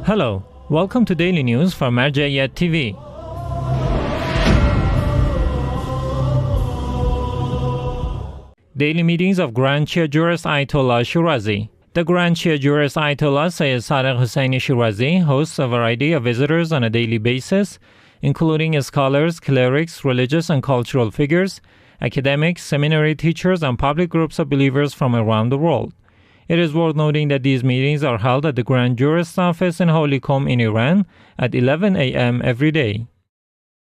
Hello, welcome to Daily News from Rajab25. Daily meetings of Grand Shia Jurist Ayatollah Shirazi. The Grand Shia Jurist Ayatollah Al-Hussain Shirazi hosts a variety of visitors on a daily basis, including scholars, clerics, religious and cultural figures, academics, seminary teachers, and public groups of believers from around the world. It is worth noting that these meetings are held at the Grand Jurist's office in Holy Qom in Iran at 11 a.m. every day.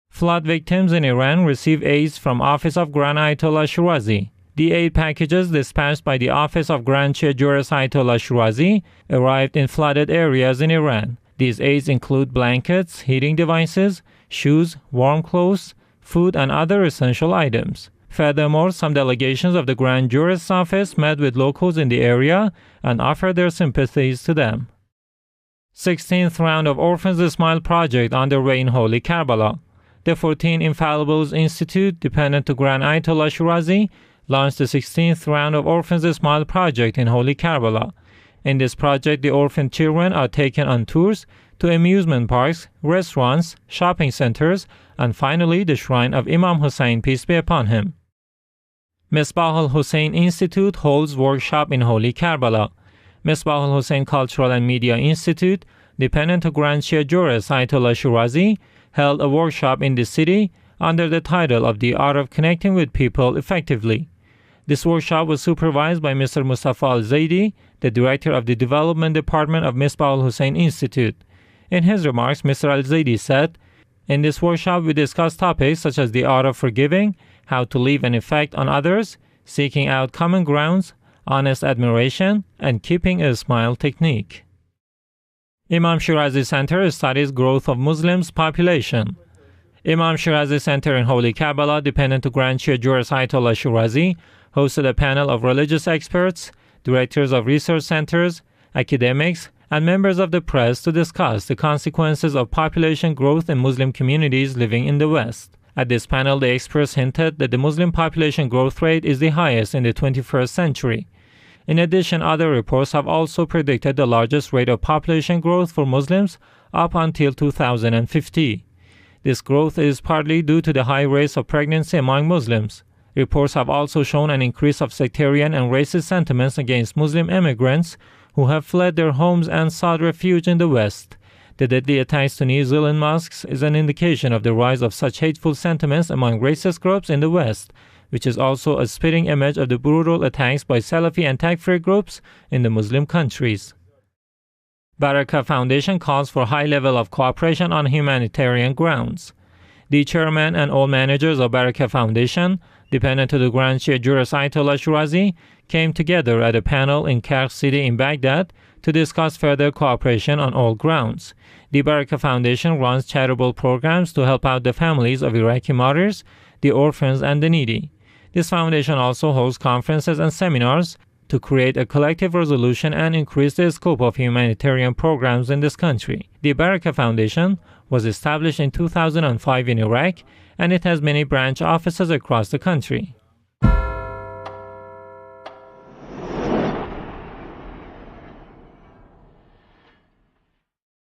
Flood victims in Iran receive aids from Office of Grand Ayatollah Shirazi. The aid packages dispatched by the Office of Grand Shia Jurist Ayatollah Shirazi arrived in flooded areas in Iran. These aids include blankets, heating devices, shoes, warm clothes, food, and other essential items. Furthermore, some delegations of the Grand Jurist's office met with locals in the area and offered their sympathies to them. 16th round of Orphans Smile project underway in Holy Karbala. The 14 Infallibles Institute, dependent to Grand Ayatollah Shirazi, launched the 16th round of Orphans Smile project in Holy Karbala. In this project, the orphan children are taken on tours to amusement parks, restaurants, shopping centers, and finally the shrine of Imam Khomeini, peace be upon him. Misbah Al-Hussain Institute holds workshop in Holy Karbala. Misbah Al-Hussain Cultural and Media Institute, dependent to Grand Shia Jurist Ayatollah Shirazi, held a workshop in the city under the title of The Art of Connecting with People Effectively. This workshop was supervised by Mr. Mustafa Al-Zaidi, the director of the Development Department of Misbah Al-Hussain Institute. In his remarks, Mr. Al-Zaidi said, "In this workshop, we discussed topics such as the art of forgiving, how to leave an effect on others, seeking out common grounds, honest admiration, and keeping a smile technique." Imam Shirazi Center studies growth of Muslims population. Imam Shirazi Center in Holy Karbala, dependent to Grand Shia Jurist Ayatollah Shirazi, hosted a panel of religious experts, directors of research centers, academics, and members of the press to discuss the consequences of population growth in Muslim communities living in the West. At this panel, the experts hinted that the Muslim population growth rate is the highest in the 21st century. In addition, other reports have also predicted the largest rate of population growth for Muslims up until 2050. This growth is partly due to the high rates of pregnancy among Muslims. Reports have also shown an increase of sectarian and racist sentiments against Muslim immigrants who have fled their homes and sought refuge in the West. The deadly attacks to New Zealand mosques is an indication of the rise of such hateful sentiments among racist groups in the West, which is also a spitting image of the brutal attacks by Salafi and Takfir groups in the Muslim countries. Baraka Foundation calls for high level of cooperation on humanitarian grounds. The chairman and all managers of Baraka Foundation, dependent to the Grand Shia Jurist Ayatollah Shirazi, came together at a panel in Karkh City in Baghdad to discuss further cooperation on all grounds. The Baraka Foundation runs charitable programs to help out the families of Iraqi martyrs, the orphans, and the needy. This foundation also holds conferences and seminars to create a collective resolution and increase the scope of humanitarian programs in this country. The Baraka Foundation was established in 2005 in Iraq, and it has many branch offices across the country.